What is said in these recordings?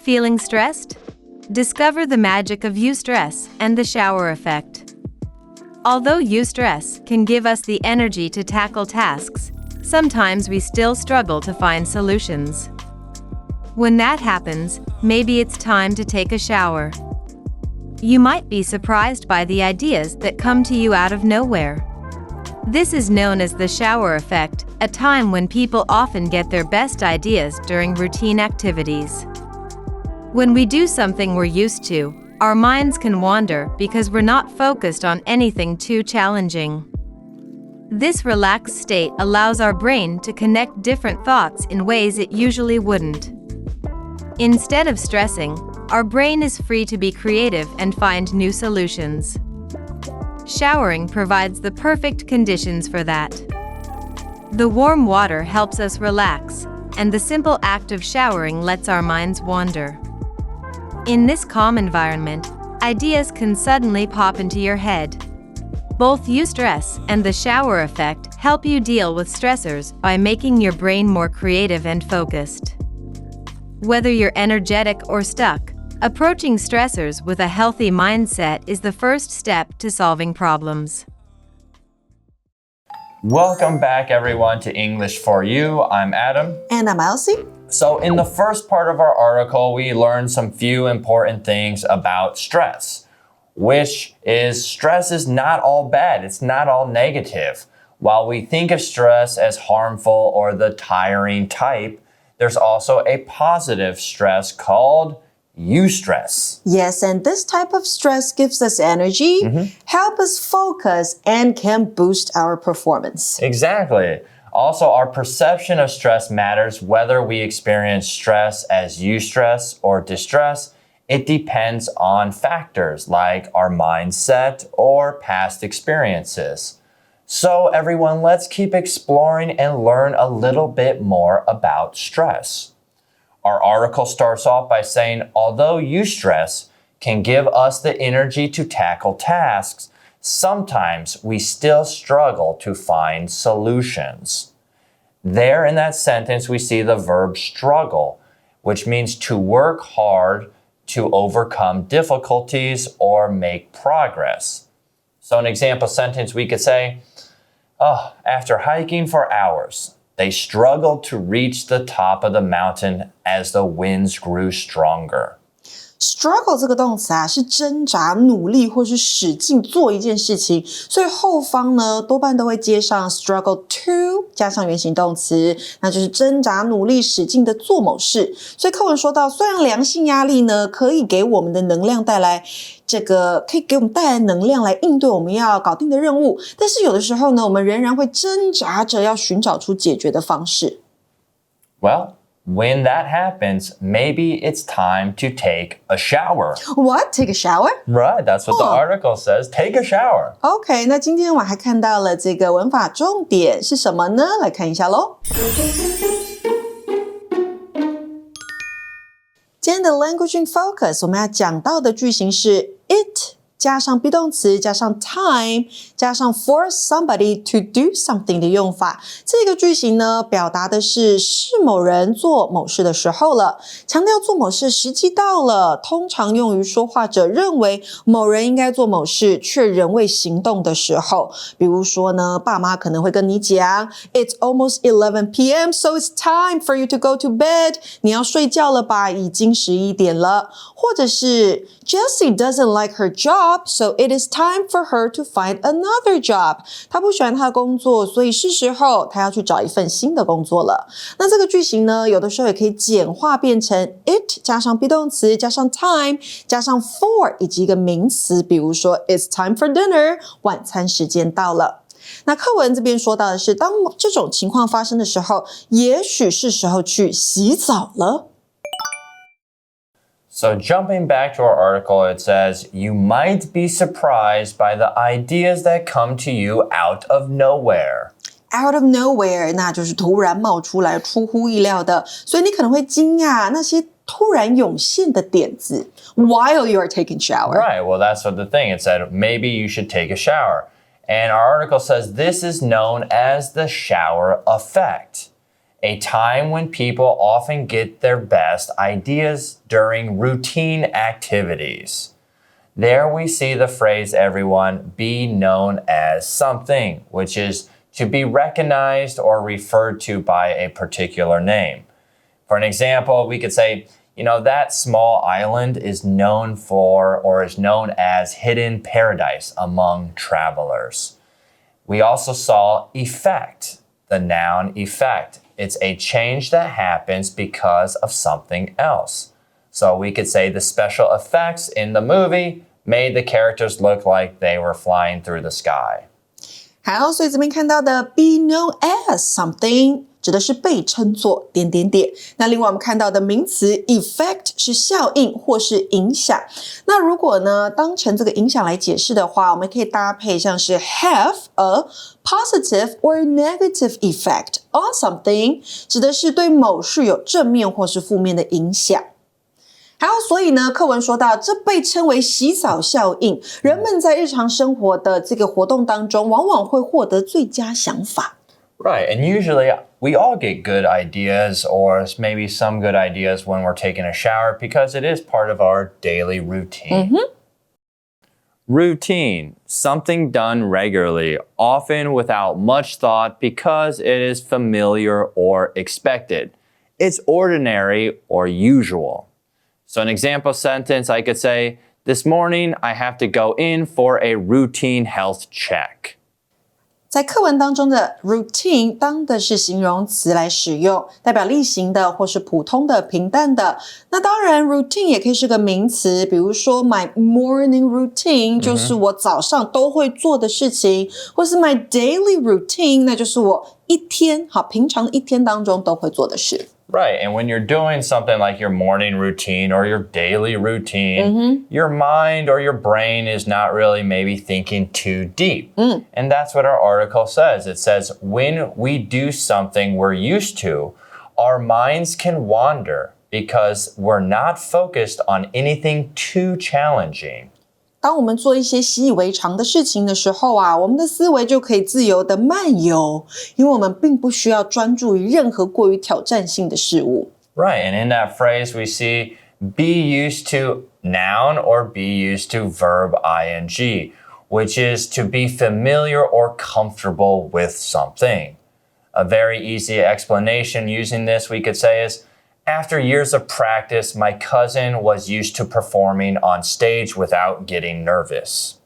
Feeling stressed? Discover the magic of eustress and the shower effect. Although eustress can give us the energy to tackle tasks, sometimes we still struggle to find solutions. When that happens, maybe it's time to take a shower. You might be surprised by the ideas that come to you out of nowhere. This is known as the shower effect, a time when people often get their best ideas during routine activities. When we do something we're used to, our minds can wander because we're not focused on anything too challenging. This relaxed state allows our brain to connect different thoughts in ways it usually wouldn't. Instead of stressing, our brain is free to be creative and find new solutions. Showering provides the perfect conditions for that. The warm water helps us relax, and the simple act of showering lets our minds wander. In this calm environment, ideas can suddenly pop into your head. Both eustress and the shower effect help you deal with stressors by making your brain more creative and focused. Whether you're energetic or stuck, approaching stressors with a healthy mindset is the first step to solving problems. Welcome back, everyone, to English for You. I'm Adam. And I'm Elsie. So in the first part of our article, we learned some few important things about stress, which is stress is not all bad. It's not all negative. While we think of stress as harmful or the tiring type, there's also a positive stress called eustress. Yes, and this type of stress gives us energy, help us focus, and can boost our performance. Exactly. Also, our perception of stress matters whether we experience stress as eustress or distress. It depends on factors like our mindset or past experiences. So everyone, let's keep exploring and learn a little bit more about stress. Our article starts off by saying, although eustress can give us the energy to tackle tasks, sometimes we still struggle to find solutions. There in that sentence, we see the verb struggle, which means to work hard to overcome difficulties or make progress. So an example sentence we could say, after hiking for hours, they struggled to reach the top of the mountain as the winds grew stronger. Struggle 这个动词啊，是挣扎、努力或是使劲做一件事情，所以后方呢多半都会接上 struggle to 加上原形动词，那就是挣扎、努力、使劲的做某事。所以课文说到，虽然良性压力呢可以给我们的能量带来可以给我们带来能量来应对我们要搞定的任务，但是有的时候呢，我们仍然会挣扎着要寻找出解决的方式。When that happens, maybe it's time to take a shower. What? Take a shower? Right, that's what the article says. Take a shower. OK, 那今天我还看到了这个文法重点是什么呢？来看一下咯。今天的 Language in Focus 我们要讲到的句型是 it 加上 be 动词加上 time 加上 force somebody to do something 的用法。这个句型呢，表达的是某人做某事的时候了，强调做某事时机到了，通常用于说话者认为某人应该做某事却仍未行动的时候。比如说呢，爸妈可能会跟你讲 It's almost 11 p.m. so it's time for you to go to bed. 你要睡觉了吧，已经11点了。或者是 Jessie doesn't like her job, so it is time for her to find another job. 她不喜欢她的工作，所以是时候她要去找一份新的工作了。那这个句型呢，有的时候也可以简化变成 it 加上 be 动词加上 time 加上 for 以及一个名词，比如说 It's time for dinner. 晚餐时间到了。那课文这边说到的是，当这种情况发生的时候，也许是时候去洗澡了。So jumping back to our article, it says, you might be surprised by the ideas that come to you out of nowhere. Out of nowhere, 那就是突然冒出来，出乎意料的，所以你可能会惊讶那些突然涌现的点子 while you are taking shower. Right, well, that's what the thing. It said, maybe you should take a shower. And our article says this is known as the shower effect. a time when people often get their best ideas during routine activities. There we see the phrase, everyone, be known as something, which is to be recognized or referred to by a particular name. For an example, we could say, that small island is known for or is known as hidden paradise among travelers. We also saw effect, the noun effect. It's a change that happens because of something else. So we could say the special effects in the movie made the characters look like they were flying through the sky. 好，所以这边看到的 be known as something 指的是被称作……那另外我们看到的名词 effect 是效应或是影响。那如果呢当成这个影响来解释的话，我们可以搭配像是 have a positive or negative effect on something， 指的是对某事有正面或是负面的影响。好，所以呢，课文说到，这被称为洗澡效应。人们在日常生活的这个活动当中，往往会获得最佳想法。Right, and usually we all get good ideas or maybe some good ideas when we're taking a shower because it is part of our daily routine. Routine, something done regularly, often without much thought because it is familiar or expected. It's ordinary or usual. So an example sentence, I could say, this morning I have to go in for a routine health check. 在课文当中的 routine 当的是形容词来使用，代表例行的或是普通的、平淡的。那当然 routine 也可以是个名词，比如说 my morning routine 就是我早上都会做的事情，或是 my daily routine 那就是我一天平常一天当中都会做的事。Right, and when you're doing something like your morning routine or your daily routine, your mind or your brain is not really maybe thinking too deep. And that's what our article says. It says, when we do something we're used to, our minds can wander because we're not focused on anything too challenging. 当我们做一些习以为常的事情的时候啊，我们的思维就可以自由的漫游，因为我们并不需要专注于任何过于挑战性的事物。Right, and in that phrase we see be used to noun or be used to verb ing, which is to be familiar or comfortable with something. A very easy explanation using this we could say is, after years of practice, my cousin was used to performing on stage without getting nervous.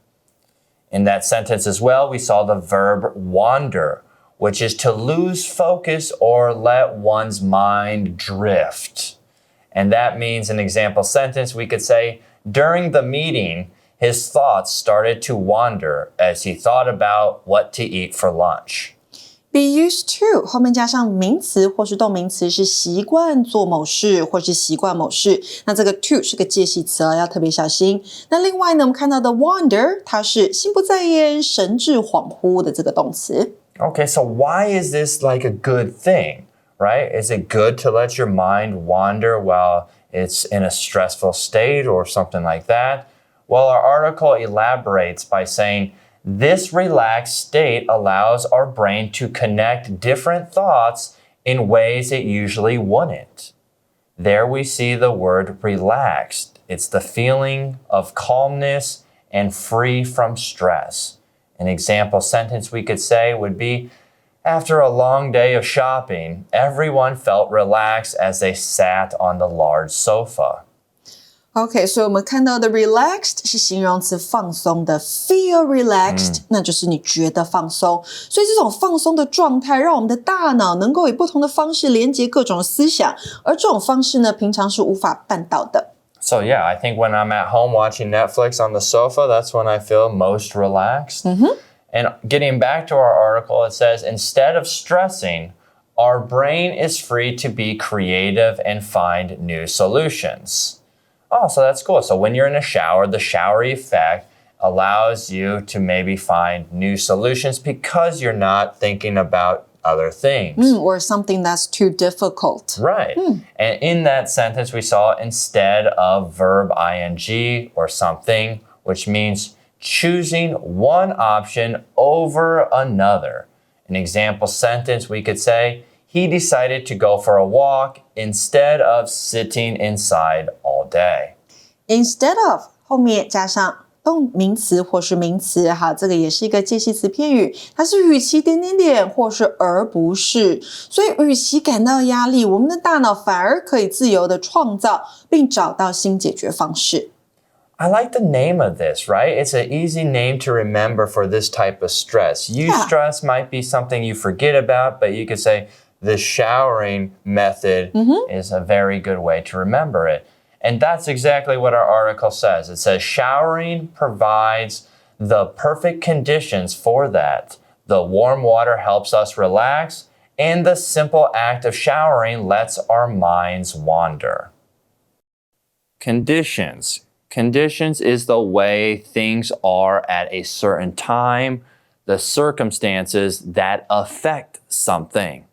In that sentence as well, we saw the verb wander, which is to lose focus or let one's mind drift. And that means, an example sentence, we could say, during the meeting, his thoughts started to wander as he thought about what to eat for lunch. Be used to 后面加上名词或是动名词是习惯做某事或是习惯某事，那这个 to 是个介系词要特别小心。那另外呢，我们看到的 wander 它是心不在焉、神志恍惚的这个动词。Okay, so why is this like a good thing, right? Is it good to let your mind wander while it's in a stressful state or something like that? Well, our article elaborates by saying, this relaxed state allows our brain to connect different thoughts in ways it usually wouldn't. There we see the word relaxed. It's the feeling of calmness and free from stress. An example sentence we could say would be, after a long day of shopping, everyone felt relaxed as they sat on the large sofa. OK， 所以我们看到的 relaxed 是形容词放松的 feel relaxed，那就是你觉得放松。所以这种放松的状态让我们的大脑能够以不同的方式连接各种思想，而这种方式呢，平常是无法办到的。So yeah, I think when I'm at home watching Netflix on the sofa, that's when I feel most relaxed. And getting back to our article, it says, instead of stressing, our brain is free to be creative and find new solutions. Oh, so that's cool. So when you're in a shower, the shower effect allows you to maybe find new solutions because you're not thinking about other things. Or something that's too difficult. Right. And in that sentence, we saw instead of verb ing or something, which means choosing one option over another. An example sentence, we could say, he decided to go for a walk instead of sitting inside all day. Instead of 后面加上动名词或是名词，好，这个也是一个介系词片语，它是与其点点点或是而不是，所以与其感到压力，我们的大脑反而可以自由的创造并找到新解决方式。I like the name of this, right? It's an easy name to remember for this type of stress. Eustress might be something you forget about, but you could say the showering method is a very good way to remember it. And that's exactly what our article says. It says showering provides the perfect conditions for that. The warm water helps us relax, and the simple act of showering lets our minds wander. Conditions. Conditions is the way things are at a certain time, the circumstances that affect something.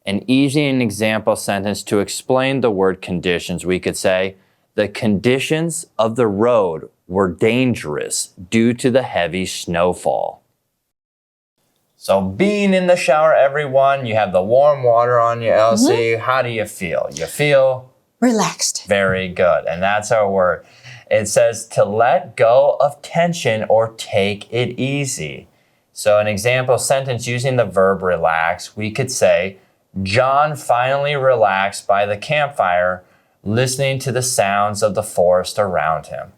An easy and example sentence to explain the word conditions, we could say, the conditions of the road were dangerous due to the heavy snowfall. So being in the shower, everyone, you have the warm water on you, Elsie. How do you feel? You feel? Relaxed. Very good. And that's our word. It says to let go of tension or take it easy. So an example sentence using the verb relax, we could say, John finally relaxed by the campfire, listening to the sounds of the forest around him.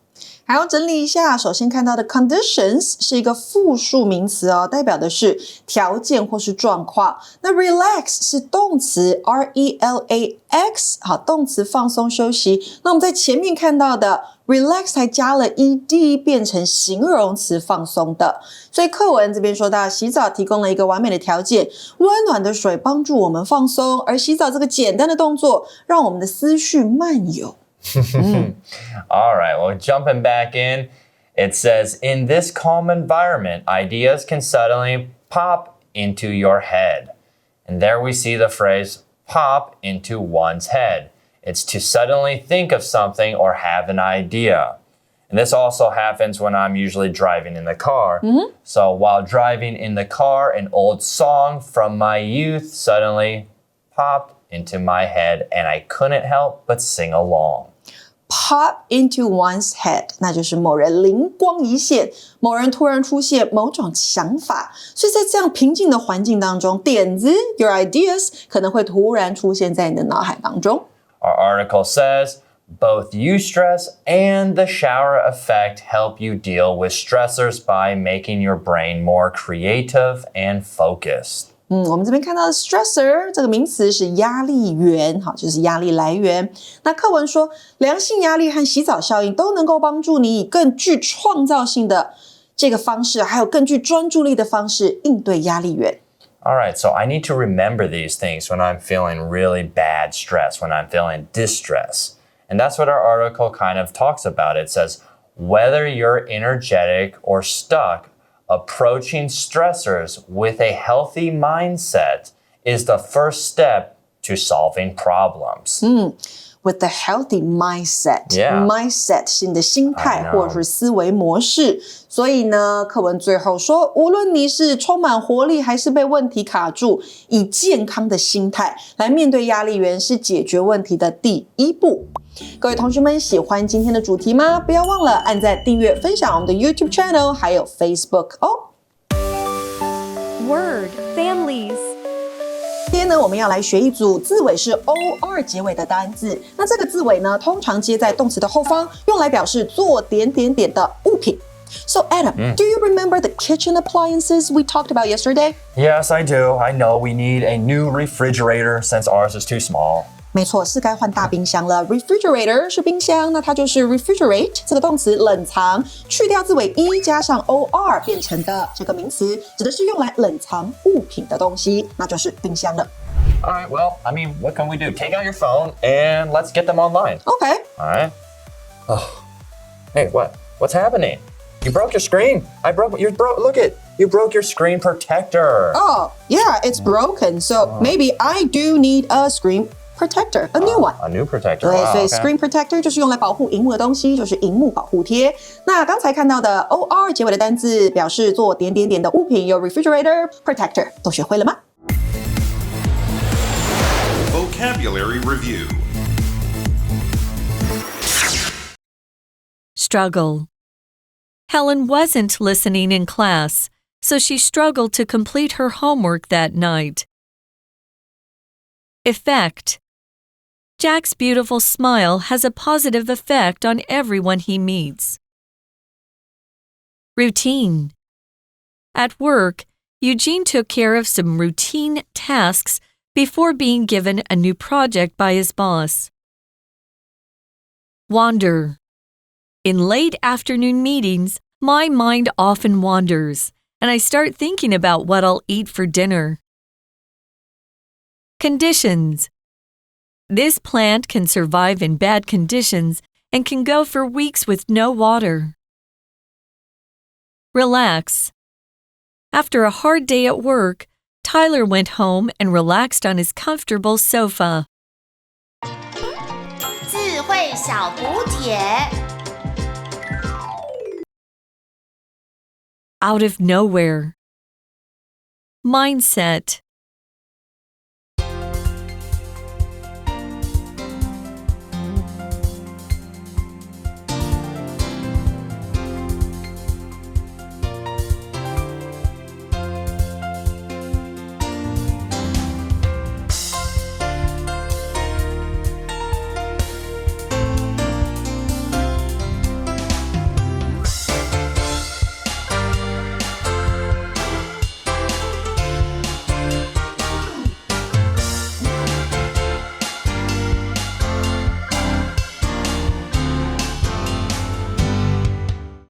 还要整理一下，首先看到的 conditions 是一个复数名词哦，代表的是条件或是状况。那 relax 是动词 relax， 好，动词放松休息。那我们在前面看到的 relax 还加了 ed， 变成形容词放松的。所以课文这边说到，洗澡提供了一个完美的条件，温暖的水帮助我们放松，而洗澡这个简单的动作，让我们的思绪漫游。All right, well, jumping back in, it says, in this calm environment, ideas can suddenly pop into your head. And there we see the phrase pop into one's head. It's to suddenly think of something or have an idea. And this also happens when I'm usually driving in the car. So while driving in the car, an old song from my youth suddenly popped into my head, and I couldn't help but sing along. Pop into one's head， 那就是某人灵光一现，某人突然出现某种想法，所以在这样平静的环境当中，点子 your ideas 可能会突然出现在你的脑海当中。Our article says, both eustress and the shower effect help you deal with stressors by making your brain more creative and focused. 我们这边看到的 stressor 这个名词是压力源，好，就是压力来源。那课文说，良性压力和洗澡效应都能够帮助你以更具创造性的这个方式，还有更具专注力的方式应对压力源。All right, so I need to remember these things when I'm feeling really bad stress, when I'm feeling distress. And that's what our article kind of talks about. It says, whether you're energetic or stuck, approaching stressors with a healthy mindset is the first step to solving problems. With the healthy mindset. Yeah. Mindset 是你的心态或者是思维模式。所以呢，课文最后说，无论你是充满活力还是被问题卡住，以健康的心态来面对压力源是解决问题的第一步。各位同学们，喜欢今天的主题吗？不要忘了按赞、订阅、分享我们的 YouTube channel 还有 Facebook 哦。Word families. 今天呢，我们要来学一组字尾是 or 结尾的单字。那这个字尾呢，通常接在动词的后方，用来表示做点点点的物品。So Adam, do you remember the kitchen appliances we talked about yesterday? Yes, I do. I know we need a new refrigerator since ours is too small. 没错，是该换大冰箱了。Refrigerator 是冰箱，那它就是 refrigerate 这个动词冷藏，去掉字尾 e 加上 or 变成的这个名词，指的是用来冷藏物品的东西，那就是冰箱了。All right, well, I mean, what can we do? Take out your phone and let's get them online. Okay. All right. Oh. Hey, what? What's happening? You broke your screen. Look it. You broke your screen protector. Oh, yeah, it's broken. So maybe I do need a screen protector, a new one. A new protector. 对， Wow, 所以 okay. screen protector 就是用来保护萤幕的东西，就是萤幕保护贴。那刚才看到的 or 结尾的单字表示做点点点的物品，有 refrigerator, protector， 都学会了吗？ Vocabulary Review. Struggle. Helen wasn't listening in class, so she struggled to complete her homework that night. Effect. Jack's beautiful smile has a positive effect on everyone he meets. Routine. At work, Eugene took care of some routine tasks before being given a new project by his boss. Wander. In late afternoon meetings, my mind often wanders, and I start thinking about what I'll eat for dinner. Conditions. This plant can survive in bad conditions and can go for weeks with no water. Relax. After a hard day at work, Tyler went home and relaxed on his comfortable sofa. 智慧小补帖 Out of nowhere. Mindset.